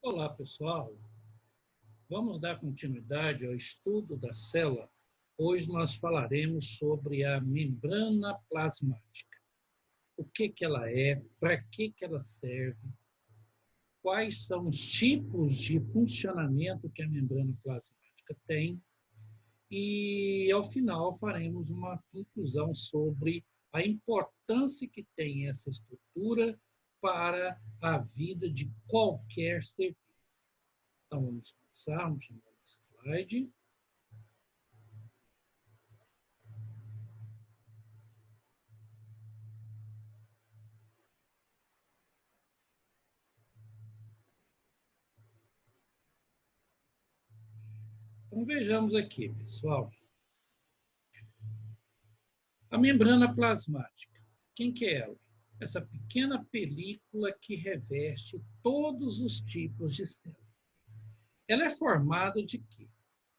Olá, pessoal. Vamos dar continuidade ao estudo da célula. Hoje nós falaremos sobre a membrana plasmática. O que ela é, para que ela serve, quais são os tipos de funcionamento que a membrana plasmática tem e, ao final, faremos uma conclusão sobre a importância que tem essa estrutura para a vida de qualquer ser vivo. Então, vamos começar, vamos chamar o slide. Então, vejamos aqui, pessoal. A membrana plasmática. Quem que é ela? Essa pequena película que reveste todos os tipos de célula. Ela é formada de quê?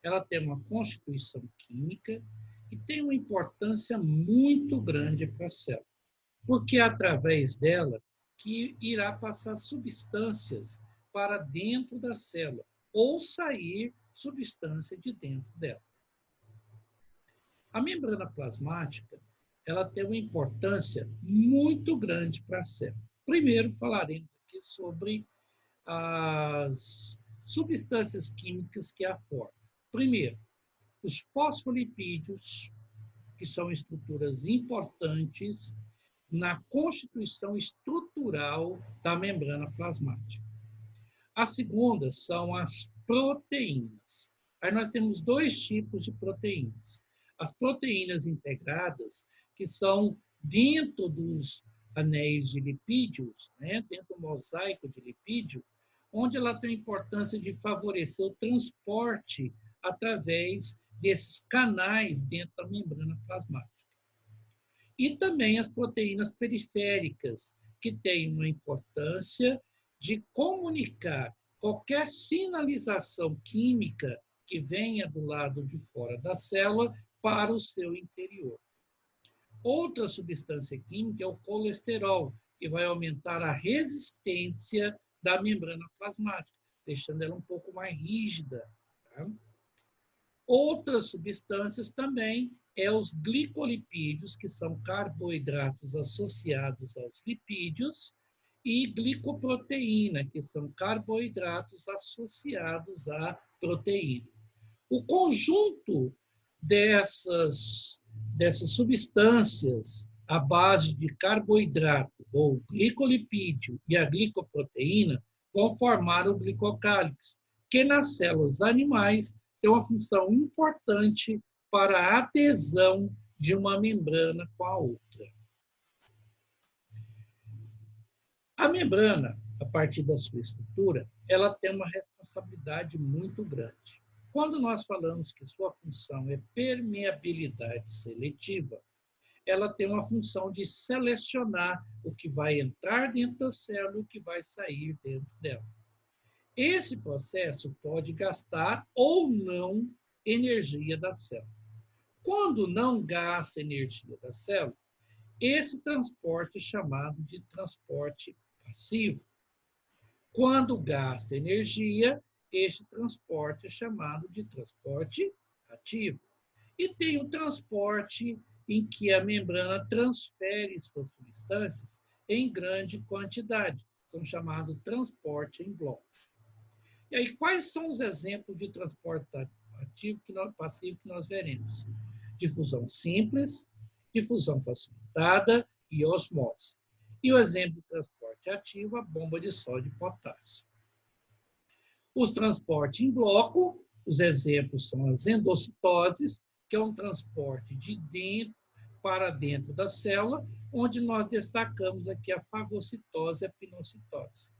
Ela tem uma constituição química e tem uma importância muito grande para a célula, porque é através dela que irá passar substâncias para dentro da célula ou sair substância de dentro dela. A membrana plasmática, ela tem uma importância muito grande para a célula. Primeiro, falaremos aqui sobre as substâncias químicas que a formam. Primeiro, os fosfolipídios, que são estruturas importantes na constituição estrutural da membrana plasmática. A segunda são as proteínas. Aí nós temos dois tipos de proteínas. As proteínas integradas, que são dentro dos anéis de lipídios, dentro do mosaico de lipídio, onde ela tem a importância de favorecer o transporte através desses canais dentro da membrana plasmática. E também as proteínas periféricas, que têm uma importância de comunicar qualquer sinalização química que venha do lado de fora da célula para o seu interior. Outra substância química é o colesterol, que vai aumentar a resistência da membrana plasmática, deixando ela um pouco mais rígida. Tá? Outras substâncias também é os glicolipídios, que são carboidratos associados aos lipídios, e glicoproteína, que são carboidratos associados à proteína. O conjunto dessas substâncias à base de carboidrato, ou glicolipídio e a glicoproteína, vão formar o glicocálix, que nas células animais tem uma função importante para a adesão de uma membrana com a outra. A membrana, a partir da sua estrutura, ela tem uma responsabilidade muito grande. Quando nós falamos que sua função é permeabilidade seletiva, ela tem uma função de selecionar o que vai entrar dentro da célula e o que vai sair dentro dela. Esse processo pode gastar ou não energia da célula. Quando não gasta energia da célula, esse transporte é chamado de transporte passivo. Quando gasta energia, este transporte é chamado de transporte ativo. E tem o transporte em que a membrana transfere suas substâncias em grande quantidade. São chamados transporte em bloco. E aí, quais são os exemplos de transporte ativo passivo que nós veremos? Difusão simples, difusão facilitada e osmose. E o exemplo de transporte ativo, a bomba de sódio e potássio. Os transportes em bloco, os exemplos são as endocitoses, que é um transporte de dentro para dentro da célula, onde nós destacamos aqui a fagocitose e a pinocitose.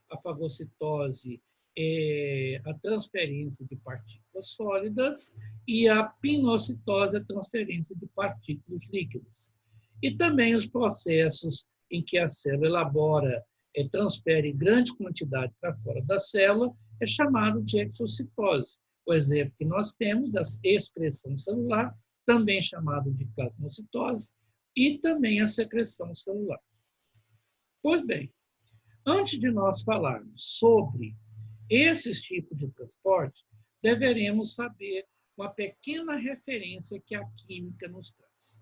A fagocitose é a transferência de partículas sólidas e a pinocitose é a transferência de partículas líquidas. E também os processos em que a célula elabora, transfere grande quantidade para fora da célula, é chamado de exocitose. O exemplo que nós temos, a excreção celular, também chamado de plasmocitose, e também a secreção celular. Pois bem, antes de nós falarmos sobre esses tipos de transporte, deveremos saber uma pequena referência que a química nos traz.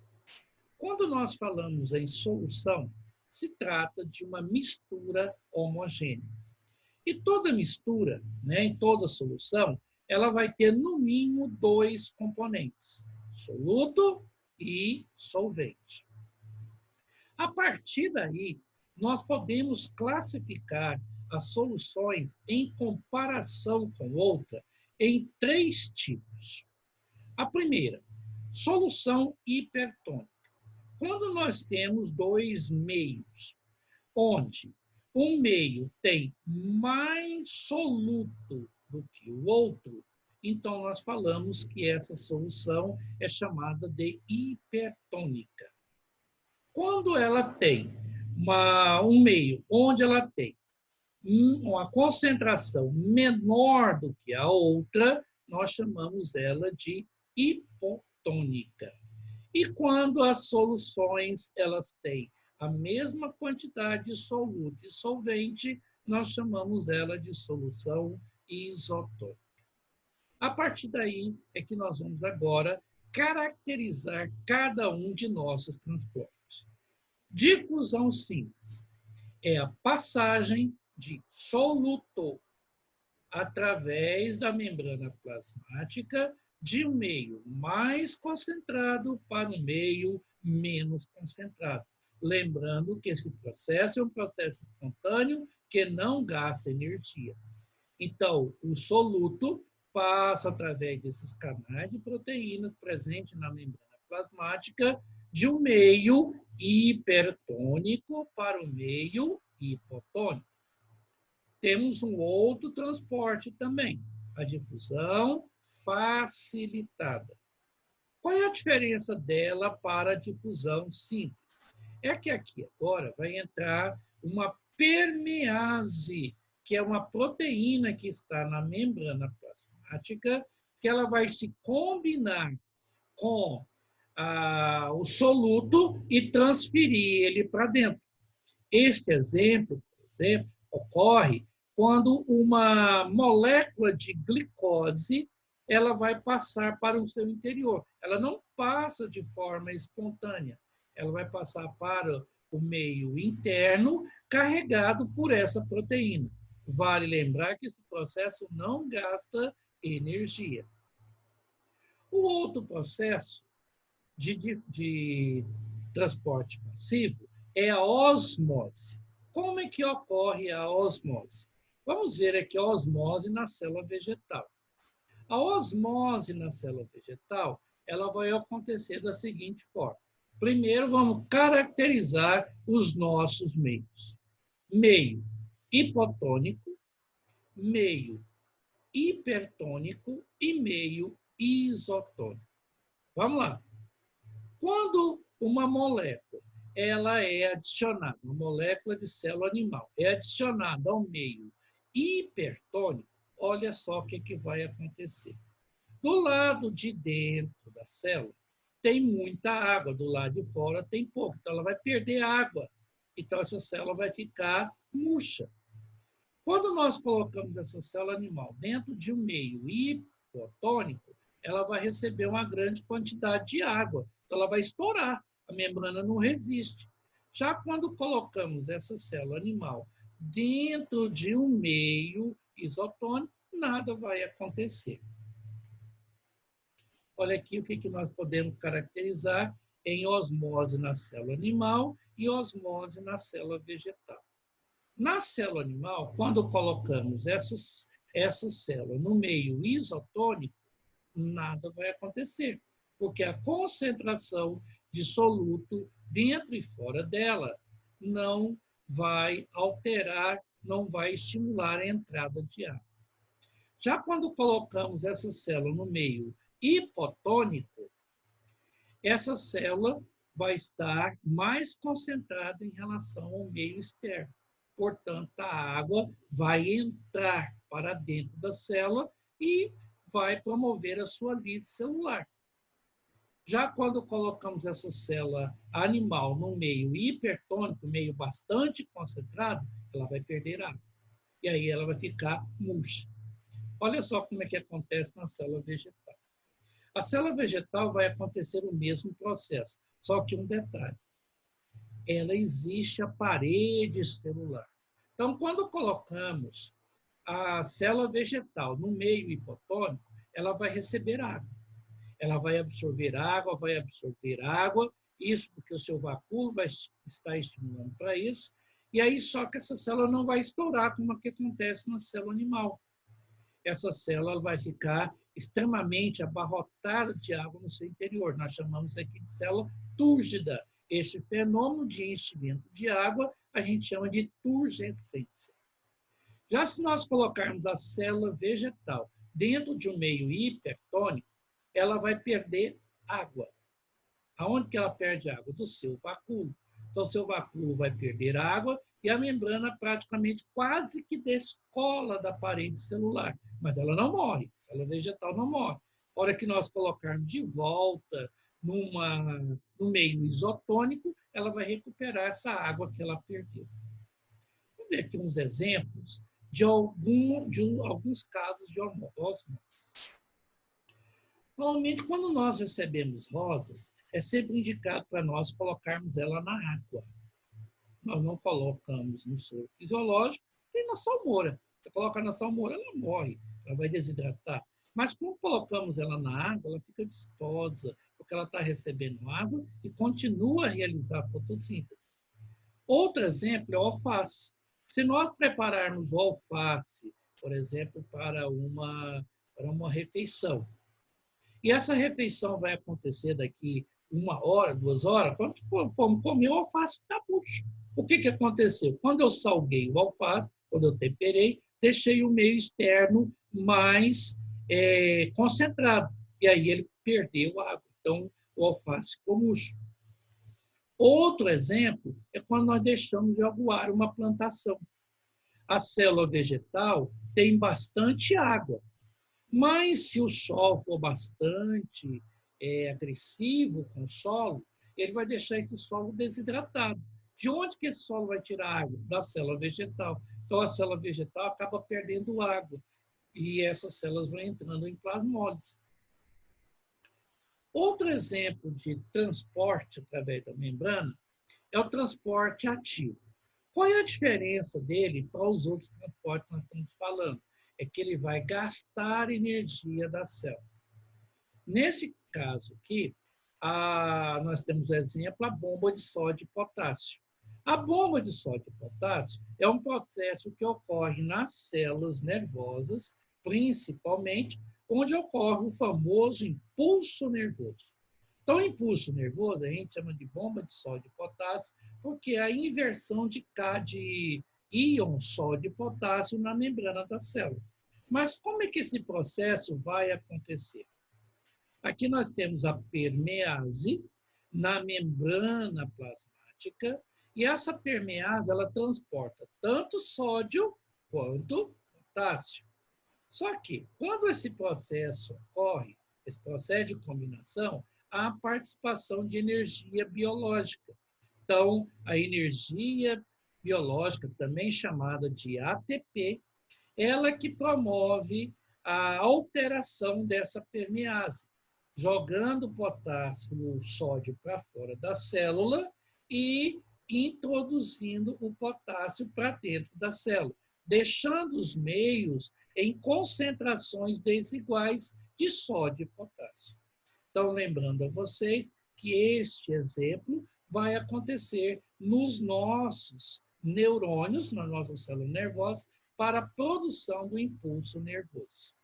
Quando nós falamos em solução, se trata de uma mistura homogênea. E toda mistura, né, em toda solução, ela vai ter no mínimo dois componentes, soluto e solvente. A partir daí, nós podemos classificar as soluções em comparação com outra em três tipos. A primeira, solução hipertônica. Quando nós temos dois meios, onde um meio tem mais soluto do que o outro, então nós falamos que essa solução é chamada de hipertônica. Quando ela tem um meio onde ela tem uma concentração menor do que a outra, nós chamamos ela de hipotônica. E quando as soluções elas têm a mesma quantidade de soluto e solvente, nós chamamos ela de solução isotônica. A partir daí é que nós vamos agora caracterizar cada um de nossos transportes. Difusão simples é a passagem de soluto através da membrana plasmática de um meio mais concentrado para um meio menos concentrado. Lembrando que esse processo é um processo espontâneo que não gasta energia. Então, o soluto passa através desses canais de proteínas presentes na membrana plasmática de um meio hipertônico para o meio hipotônico. Temos um outro transporte também, a difusão facilitada. Qual é a diferença dela para a difusão simples? É que aqui agora vai entrar uma permease, que é uma proteína que está na membrana plasmática, que ela vai se combinar com o soluto e transferir ele para dentro. Este exemplo, por exemplo, ocorre quando uma molécula de glicose ela vai passar para o seu interior. Ela não passa de forma espontânea. Ela vai passar para o meio interno carregado por essa proteína. Vale lembrar que esse processo não gasta energia. O outro processo de transporte passivo é a osmose. Como é que ocorre a osmose? Vamos ver aqui a osmose na célula vegetal. A osmose na célula vegetal, ela vai acontecer da seguinte forma. Primeiro, vamos caracterizar os nossos meios. Meio hipotônico, meio hipertônico e meio isotônico. Vamos lá. Quando uma molécula ela é adicionada, uma molécula de célula animal, é adicionada ao meio hipertônico, olha só o que vai acontecer. Do lado de dentro da célula, tem muita água, do lado de fora tem pouco, então ela vai perder água. Então essa célula vai ficar murcha. Quando nós colocamos essa célula animal dentro de um meio hipotônico, ela vai receber uma grande quantidade de água. Então, ela vai estourar, a membrana não resiste. Já quando colocamos essa célula animal dentro de um meio isotônico, nada vai acontecer. Olha aqui o que nós podemos caracterizar em osmose na célula animal e osmose na célula vegetal. Na célula animal, quando colocamos essa célula no meio isotônico, nada vai acontecer, porque a concentração de soluto dentro e fora dela não vai alterar, não vai estimular a entrada de ar. Já quando colocamos essa célula no meio hipotônico, essa célula vai estar mais concentrada em relação ao meio externo. Portanto, a água vai entrar para dentro da célula e vai promover a sua lise celular. Já quando colocamos essa célula animal no meio hipertônico, meio bastante concentrado, ela vai perder água. e aí ela vai ficar murcha. Olha só como é que acontece na célula vegetal. A célula vegetal vai acontecer o mesmo processo, só que um detalhe. Ela existe a parede celular. Então, quando colocamos a célula vegetal no meio hipotônico, ela vai receber água. Ela vai absorver água, isso porque o seu vacúolo vai estar estimulando para isso, e aí só que essa célula não vai estourar, como é que acontece na célula animal. Essa célula vai ficar extremamente abarrotada de água no seu interior. Nós chamamos aqui de célula túrgida. Este fenômeno de enchimento de água a gente chama de turgescência. Já se nós colocarmos a célula vegetal dentro de um meio hipertônico, ela vai perder água. Aonde que ela perde água? Do seu vacúolo. Então, o seu vacúolo vai perder água e a membrana praticamente quase que descola da parede celular. Mas ela não morre, a célula vegetal não morre. A hora que nós colocarmos de volta no meio isotônico, ela vai recuperar essa água que ela perdeu. Vamos ver aqui uns exemplos de alguns casos de osmose. Normalmente, quando nós recebemos rosas, é sempre indicado para nós colocarmos ela na água. Nós não colocamos no soro fisiológico, tem na salmoura. Você coloca na salmoura, ela morre, ela vai desidratar. Mas quando colocamos ela na água, ela fica vistosa, porque ela está recebendo água e continua a realizar a fotossíntese. Outro exemplo é o alface. Se nós prepararmos o alface, por exemplo, para uma refeição, e essa refeição vai acontecer daqui 1 hora, 2 horas, quando formos comer, o alface está murcho. O que aconteceu? Quando eu salguei o alface, quando eu temperei, deixei o meio externo mais concentrado. E aí ele perdeu a água. Então, o alface ficou murcho. Outro exemplo é quando nós deixamos de aguar uma plantação. A célula vegetal tem bastante água, mas se o sol for bastante agressivo com o solo, ele vai deixar esse solo desidratado. De onde que esse solo vai tirar água? Da célula vegetal. Então, a célula vegetal acaba perdendo água e essas células vão entrando em plasmólise. Outro exemplo de transporte através da membrana é o transporte ativo. Qual é a diferença dele para os outros transportes que nós estamos falando? É que ele vai gastar energia da célula. Nesse caso aqui, nós temos o exemplo, a bomba de sódio e potássio. A bomba de sódio e potássio é um processo que ocorre nas células nervosas, principalmente, onde ocorre o famoso impulso nervoso. Então, o impulso nervoso a gente chama de bomba de sódio e potássio, porque é a inversão de íon sódio e potássio na membrana da célula. Mas como é que esse processo vai acontecer? Aqui nós temos a permease na membrana plasmática, e essa permease ela transporta tanto sódio quanto potássio. Só que, quando esse processo ocorre, esse processo de combinação, há a participação de energia biológica. Então, a energia biológica, também chamada de ATP, ela que promove a alteração dessa permease, jogando o potássio e o sódio para fora da célula e introduzindo o potássio para dentro da célula, deixando os meios em concentrações desiguais de sódio e potássio. Então, lembrando a vocês que este exemplo vai acontecer nos nossos neurônios, na nossa célula nervosa, para a produção do impulso nervoso.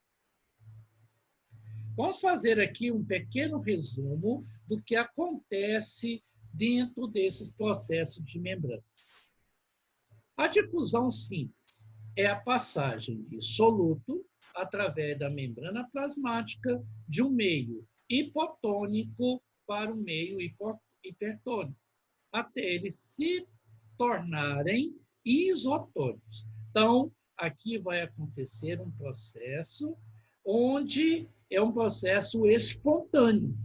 Vamos fazer aqui um pequeno resumo do que acontece dentro desses processos de membranas. A difusão simples é a passagem de soluto através da membrana plasmática de um meio hipotônico para um meio hipertônico, até eles se tornarem isotônicos. Então, aqui vai acontecer um processo onde é um processo espontâneo.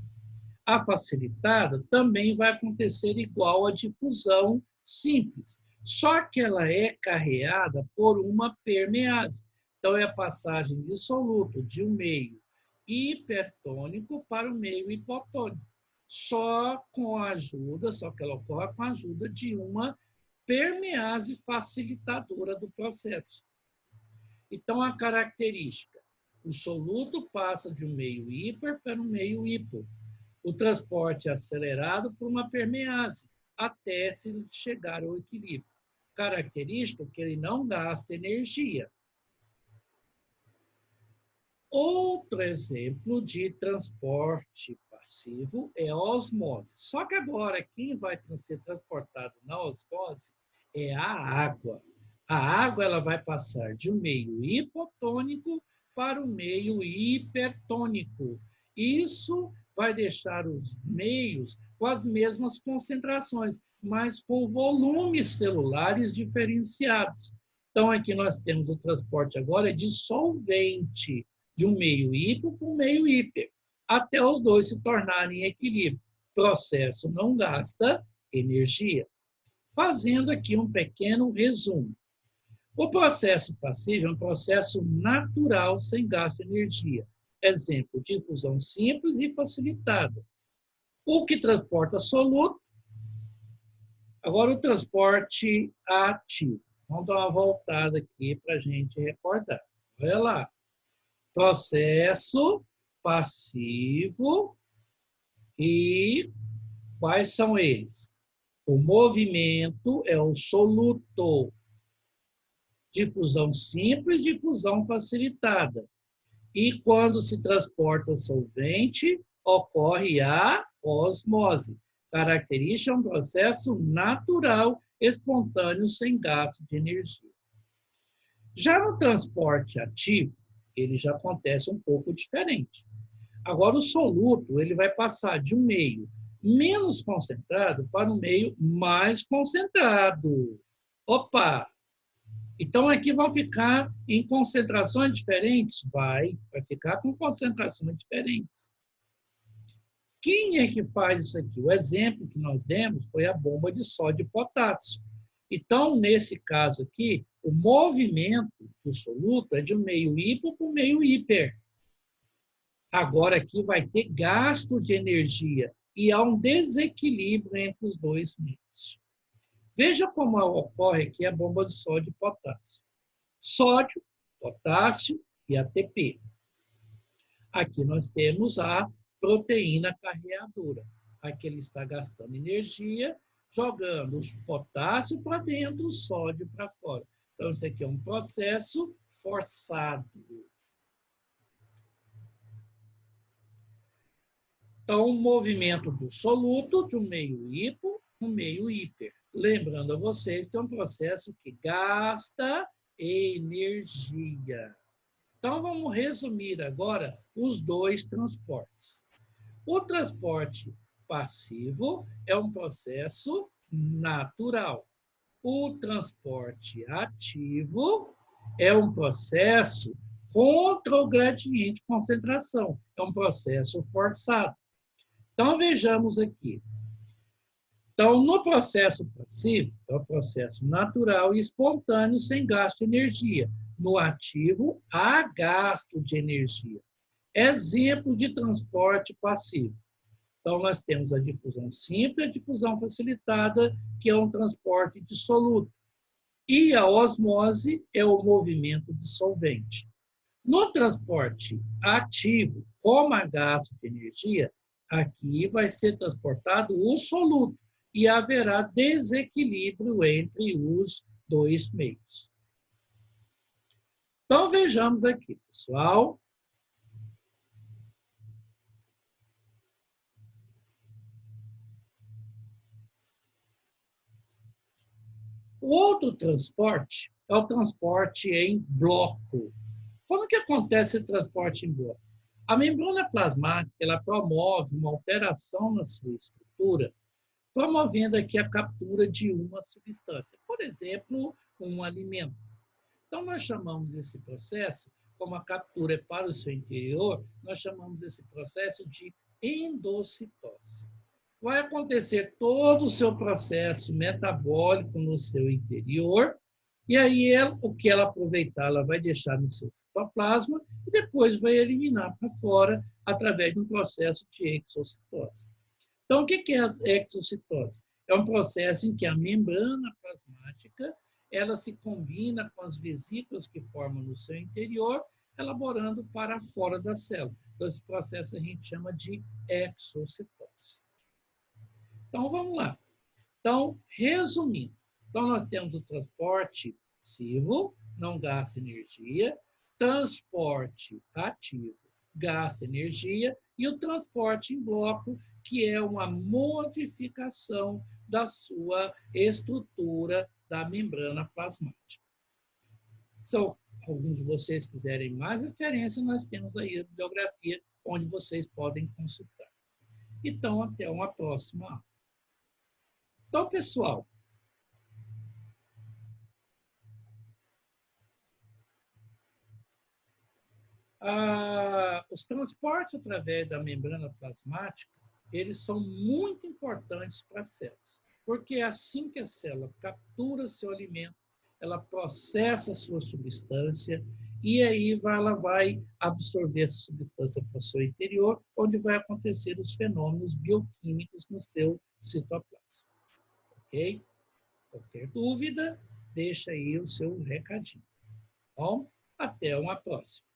A facilitada também vai acontecer igual à difusão simples, Só que ela é carreada por uma permease. Então, é a passagem de soluto de um meio hipertônico para o meio hipotônico. Só que ela ocorre com a ajuda de uma permease facilitadora do processo. Então, a característica: o soluto passa de um meio hiper para um meio hipo. O transporte é acelerado por uma permease, até se chegar ao equilíbrio. Característica que ele não gasta energia. Outro exemplo de transporte passivo é a osmose. Só que agora quem vai ser transportado na osmose é a água. A água ela vai passar de um meio hipotônico para o meio hipertônico. Isso vai deixar os meios com as mesmas concentrações, mas com volumes celulares diferenciados. Então, aqui nós temos o transporte agora de solvente, de um meio hipo para um meio hiper, até os dois se tornarem em equilíbrio. O processo não gasta energia. Fazendo aqui um pequeno resumo. O processo passivo é um processo natural sem gasto de energia. Exemplo, difusão simples e facilitada. O que transporta soluto. Agora, o transporte ativo. Vamos dar uma voltada aqui para a gente recordar. Olha lá. Processo passivo e quais são eles? O movimento é o soluto. Difusão simples, difusão facilitada. E quando se transporta solvente, ocorre a osmose. Característica é um processo natural, espontâneo, sem gasto de energia. Já no transporte ativo, ele já acontece um pouco diferente. Agora, o soluto ele vai passar de um meio menos concentrado para um meio mais concentrado. Opa! Então, aqui vão ficar em concentrações diferentes? Vai ficar com concentrações diferentes. Quem é que faz isso aqui? O exemplo que nós demos foi a bomba de sódio e potássio. Então, nesse caso aqui, o movimento do soluto é de um meio hipo para um meio hiper. Agora aqui vai ter gasto de energia e há um desequilíbrio entre os dois meios. Veja como ocorre aqui a bomba de sódio e potássio. Sódio, potássio e ATP. Aqui nós temos a proteína carreadora. Aqui ele está gastando energia, jogando o potássio para dentro, o sódio para fora. Então, isso aqui é um processo forçado. Então, o movimento do soluto de um meio hipo, um meio hiper. Lembrando a vocês que é um processo que gasta energia. Então, vamos resumir agora os dois transportes. O transporte passivo é um processo natural. O transporte ativo é um processo contra o gradiente de concentração. É um processo forçado. Então, vejamos aqui. Então, no processo passivo, é o processo natural e espontâneo, sem gasto de energia. No ativo, há gasto de energia. Exemplo de transporte passivo. Então, nós temos a difusão simples e a difusão facilitada, que é um transporte de soluto. E a osmose é o movimento de solvente. No transporte ativo, como há gasto de energia, aqui vai ser transportado o soluto e haverá desequilíbrio entre os dois meios. Então, vejamos aqui, pessoal. O outro transporte é o transporte em bloco. Como que acontece esse transporte em bloco? A membrana plasmática ela promove uma alteração na sua estrutura, promovendo aqui a captura de uma substância, por exemplo, um alimento. Então, nós chamamos esse processo, como a captura é para o seu interior, nós chamamos esse processo de endocitose. vai acontecer todo o seu processo metabólico no seu interior, e aí o que ela aproveitar, ela vai deixar no seu citoplasma e depois vai eliminar para fora através de um processo de exocitose. Então, o que é a exocitose? É um processo em que a membrana plasmática ela se combina com as vesículas que formam no seu interior, elaborando para fora da célula. Então, esse processo a gente chama de exocitose. Então, vamos lá. Então, resumindo, então nós temos o transporte passivo, não gasta energia, transporte ativo, gasta energia, e o transporte em bloco, que é uma modificação da sua estrutura da membrana plasmática. Se alguns de vocês quiserem mais referência, nós temos aí a bibliografia onde vocês podem consultar. Então, até uma próxima aula. Então, pessoal, os transportes através da membrana plasmática, eles são muito importantes para as células, porque é assim que a célula captura seu alimento, ela processa a sua substância e aí ela vai absorver essa substância para o seu interior, onde vai acontecer os fenômenos bioquímicos no seu citoplasma. Ok? Qualquer dúvida, deixa aí o seu recadinho. Bom, até uma próxima.